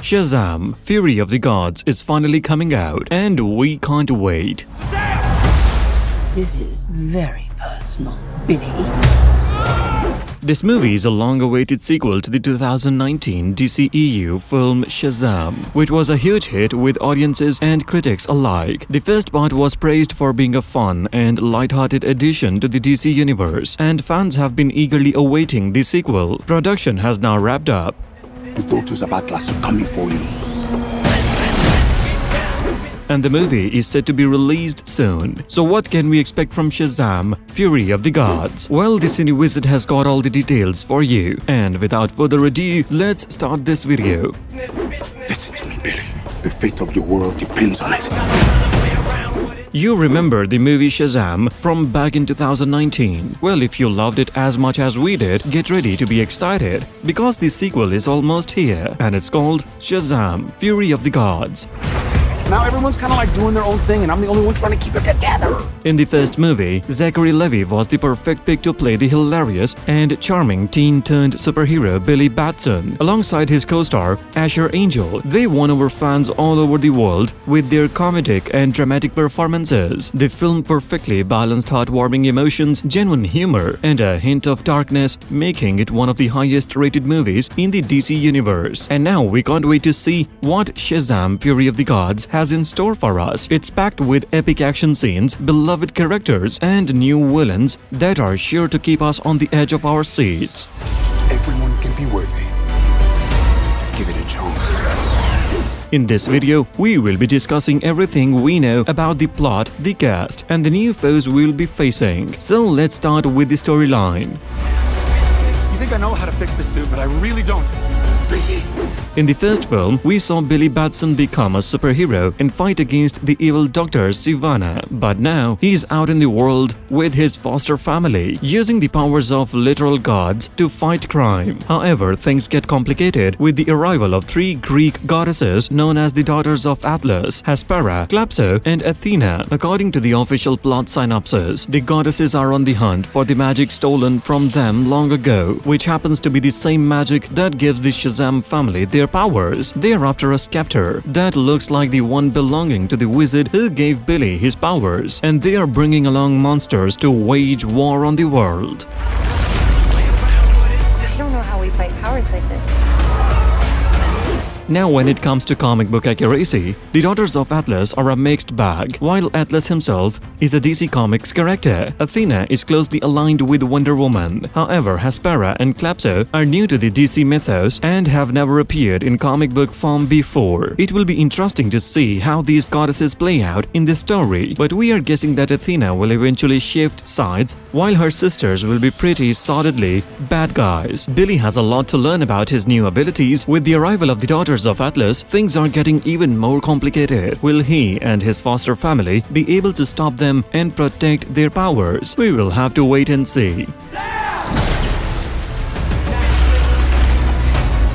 Shazam! Fury of the Gods is finally coming out, and we can't wait. This is very personal, Billy. This movie is a long-awaited sequel to the 2019 DCEU film Shazam, which was a huge hit with audiences and critics alike. The first part was praised for being a fun and lighthearted addition to the DC universe, and fans have been eagerly awaiting the sequel. Production has now wrapped up. The daughters of Atlas are coming for you. And the movie is set to be released soon. So what can we expect from Shazam! Fury of the Gods? Well, the CineWizard has got all the details for you. And without further ado, let's start this video. Listen to me, Billy. The fate of your world depends on it. You remember the movie Shazam from back in 2019? Well, if you loved it as much as we did, get ready to be excited, because the sequel is almost here, and it's called Shazam! Fury of the Gods. Now everyone's kind of like doing their own thing, and I'm the only one trying to keep it together. In the first movie, Zachary Levi was the perfect pick to play the hilarious and charming teen-turned-superhero Billy Batson. Alongside his co-star, Asher Angel, they won over fans all over the world with their comedic and dramatic performances. The film perfectly balanced heartwarming emotions, genuine humor, and a hint of darkness, making it one of the highest-rated movies in the DC universe. And now we can't wait to see what Shazam! Fury of the Gods has in store for us. It's packed with epic action scenes, beloved characters, and new villains that are sure to keep us on the edge of our seats. Everyone can be worthy. Let's give it a chance. In this video, we will be discussing everything we know about the plot, the cast, and the new foes we'll be facing. So let's start with the storyline. You think I know how to fix this dude, but I really don't. In the first film, we saw Billy Batson become a superhero and fight against the evil Dr. Sivana, but now he's out in the world with his foster family, using the powers of literal gods to fight crime. However, things get complicated with the arrival of three Greek goddesses known as the Daughters of Atlas: Hespera, Calypso, and Athena. According to the official plot synopsis, the goddesses are on the hunt for the magic stolen from them long ago, which happens to be the same magic that gives the Shazam family their powers. They are after a scepter that looks like the one belonging to the wizard who gave Billy his powers, and they are bringing along monsters to wage war on the world. I don't know how we fight powers like this. Now, when it comes to comic book accuracy, the Daughters of Atlas are a mixed bag. While Atlas himself is a DC Comics character, Athena is closely aligned with Wonder Woman. However, Hespera and Calypso are new to the DC mythos and have never appeared in comic book form before. It will be interesting to see how these goddesses play out in the story, but we are guessing that Athena will eventually shift sides, while her sisters will be pretty solidly bad guys. Billy has a lot to learn about his new abilities. With the arrival of the Daughters of Atlas, things are getting even more complicated. Will he and his foster family be able to stop them and protect their powers? We will have to wait and see.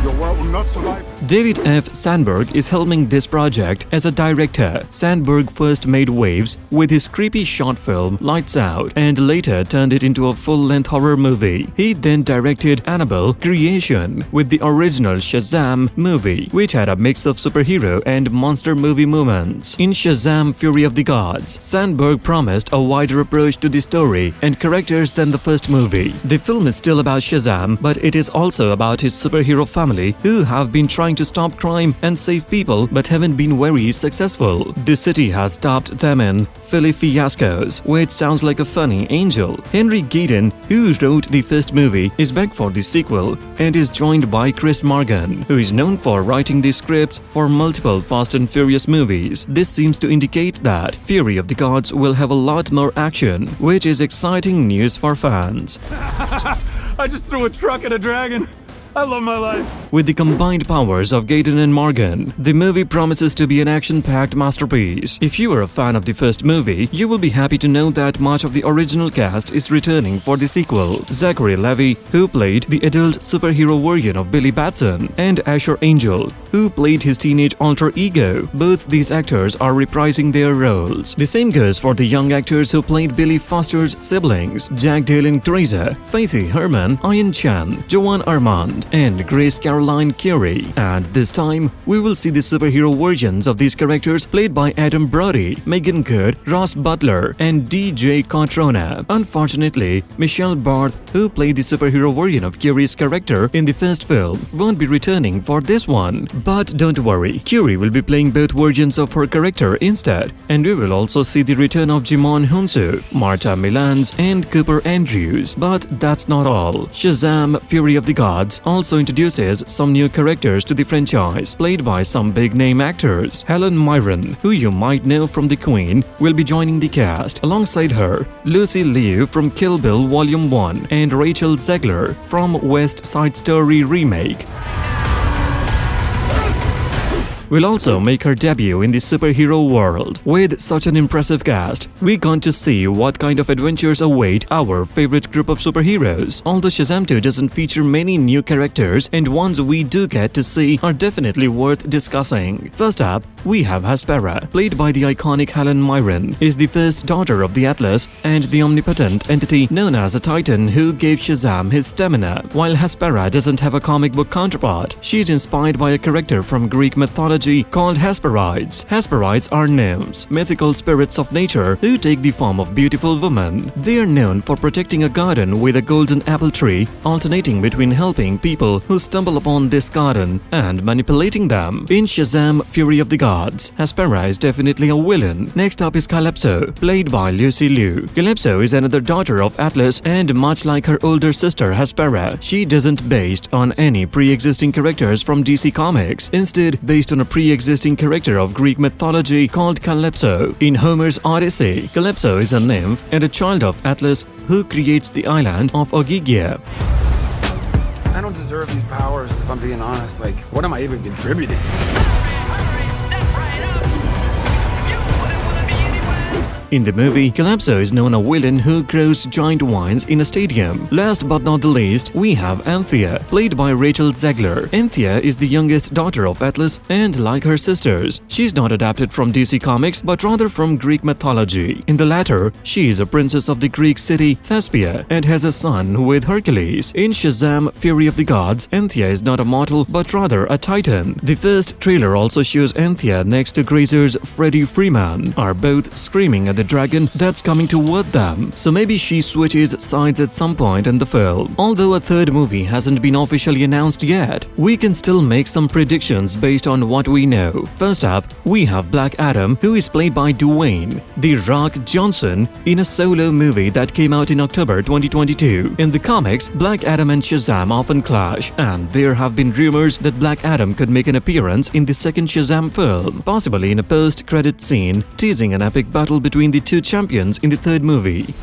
Your world will not survive. David F. Sandberg is helming this project as a director. Sandberg first made waves with his creepy short film Lights Out and later turned it into a full-length horror movie. He then directed Annabelle Creation with the original Shazam movie, which had a mix of superhero and monster movie moments. In Shazam! Fury of the Gods, Sandberg promised a wider approach to the story and characters than the first movie. The film is still about Shazam, but it is also about his superhero family who have been trying to stop crime and save people but haven't been very successful. The city has stopped them in Philly fiascos, which sounds like a funny angel. Henry Gayden, who wrote the first movie, is back for the sequel and is joined by Chris Morgan, who is known for writing the scripts for multiple Fast and Furious movies. This seems to indicate that Fury of the Gods will have a lot more action, which is exciting news for fans. I just threw a truck at a dragon. I love my life. With the combined powers of Gayden and Morgan, the movie promises to be an action-packed masterpiece. If you are a fan of the first movie, you will be happy to know that much of the original cast is returning for the sequel. Zachary Levi, who played the adult superhero version of Billy Batson, and Asher Angel, who played his teenage alter ego. Both these actors are reprising their roles. The same goes for the young actors who played Billy Foster's siblings, Jack Dale and Teresa, Faithy Herman, Ian Chan, Joanne Armand, Grant and Grace Caroline Curie. And this time, we will see the superhero versions of these characters played by Adam Brody, Megan Good, Ross Butler, and DJ Cotrona. Unfortunately, Michelle Barth, who played the superhero version of Curie's character in the first film, won't be returning for this one. But don't worry, Curie will be playing both versions of her character instead, and we will also see the return of Jimon Hunsu, Marta Milans, and Cooper Andrews. But that's not all. Shazam! Fury of the Gods also introduces some new characters to the franchise, played by some big-name actors. Helen Mirren, who you might know from The Queen, will be joining the cast. Alongside her, Lucy Liu from Kill Bill Volume 1 and Rachel Zegler from West Side Story Remake will also make her debut in the superhero world. With such an impressive cast, we got to see what kind of adventures await our favorite group of superheroes. Although Shazam 2 doesn't feature many new characters, and ones we do get to see are definitely worth discussing. First up, we have Hespera, played by the iconic Helen Mirren, is the first daughter of the Atlas and the omnipotent entity known as a Titan who gave Shazam his stamina. While Hespera doesn't have a comic book counterpart, she is inspired by a character from Greek mythology called Hesperides. Hesperides are nymphs, mythical spirits of nature who take the form of beautiful women. They are known for protecting a garden with a golden apple tree, alternating between helping people who stumble upon this garden and manipulating them. In Shazam! Fury of the Gods, Hespera is definitely a villain. Next up is Calypso, played by Lucy Liu. Calypso is another daughter of Atlas, and much like her older sister Hespera, she doesn't based on any pre-existing characters from DC Comics. Instead, based on a pre-existing character of Greek mythology called Calypso. In Homer's Odyssey, Calypso is a nymph and a child of Atlas who creates the island of Ogygia. I don't deserve these powers, if I'm being honest. Like, what am I even contributing? In the movie, Calypso is known as a villain who grows giant vines in a stadium. Last but not the least, we have Anthea, played by Rachel Zegler. Anthea is the youngest daughter of Atlas, and like her sisters, she's not adapted from DC Comics but rather from Greek mythology. In the latter, she is a princess of the Greek city Thespia and has a son with Hercules. In Shazam! Fury of the Gods, Anthea is not a mortal but rather a titan. The first trailer also shows Anthea next to Grazer's Freddie Freeman are both screaming at the dragon that's coming toward them, so maybe she switches sides at some point in the film. Although a third movie hasn't been officially announced yet, we can still make some predictions based on what we know. First up, we have Black Adam, who is played by Dwayne "The Rock" Johnson in a solo movie that came out in October 2022. In the comics, Black Adam and Shazam often clash, and there have been rumors that Black Adam could make an appearance in the second Shazam film, possibly in a post-credit scene, teasing an epic battle between the two champions in the third movie.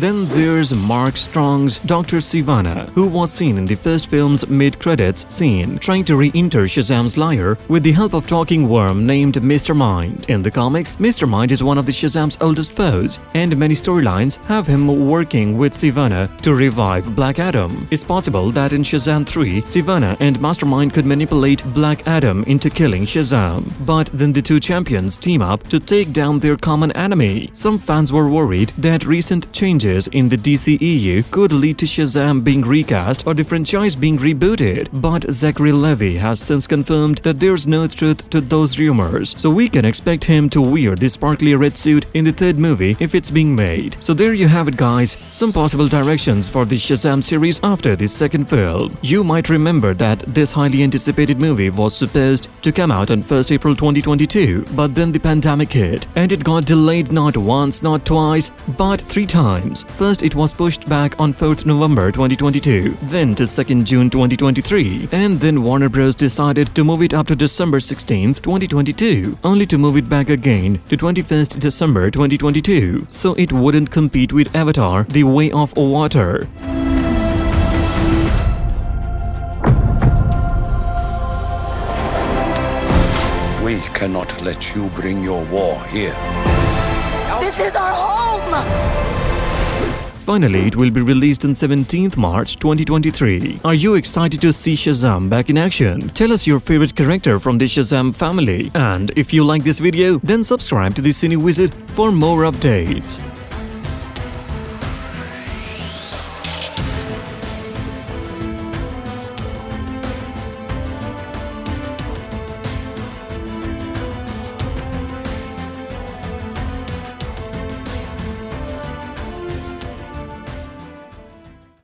Then there's Mark Strong's Dr. Sivana, who was seen in the first film's mid-credits scene, trying to re-enter Shazam's lair with the help of talking worm named Mr. Mind. In the comics, Mr. Mind is one of the Shazam's oldest foes, and many storylines have him working with Sivana to revive Black Adam. It's possible that in Shazam 3, Sivana and Mastermind could manipulate Black Adam into killing Shazam. But then the two champions team up to take down their common enemy. Some fans were worried that recent changes in the DCEU could lead to Shazam being recast or the franchise being rebooted, but Zachary Levi has since confirmed that there's no truth to those rumors, so we can expect him to wear the sparkly red suit in the third movie if it's being made. So there you have it, guys, some possible directions for the Shazam series after the second film. You might remember that this highly anticipated movie was supposed to come out on 1st April 2022, but then the pandemic hit and it got delayed not once, not twice, but 3 times. First, it was pushed back on 4th November 2022, then to 2nd June 2023, and then Warner Bros. Decided to move it up to December 16th, 2022, only to move it back again to 21st December 2022, so it wouldn't compete with Avatar: The Way of Water. We cannot let you bring your war here. This is our home! Finally, it will be released on 17th March 2023. Are you excited to see Shazam back in action? Tell us your favorite character from the Shazam family. And if you like this video, then subscribe to the Cine Wizard for more updates.